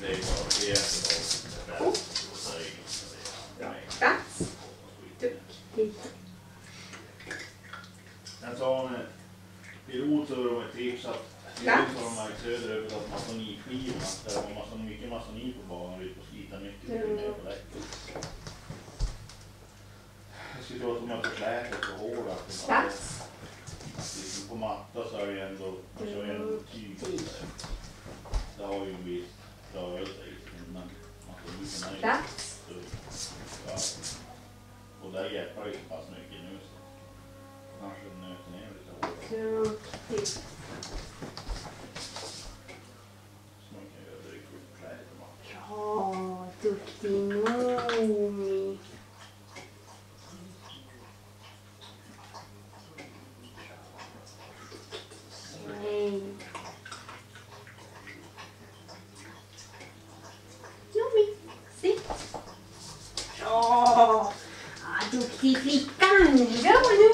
Det är bara det jättebra. Plats. Duktigt. Jag sa en pilot så var det ett tips att de märkt söderut att masonitskivorna, där det var mycket masonit på banan och ut och slita mycket mer på läcket. Jag skulle tro att de har förslätet och hårt. Plats. På matta så är det ändå, man kör ju ändå tyg. Det har ju en viss rörelse i sig, men masoniten är ju Plats. ja. Och där hjälper det ju så pass mycket nu så kanske nöter ner lite hårdare. Duktigt. Så man kan göra drygt upp kläderna. Ja, duktig Nomi. Nej. Nomi, sitt. Ja, duktig flickan. Bra nu.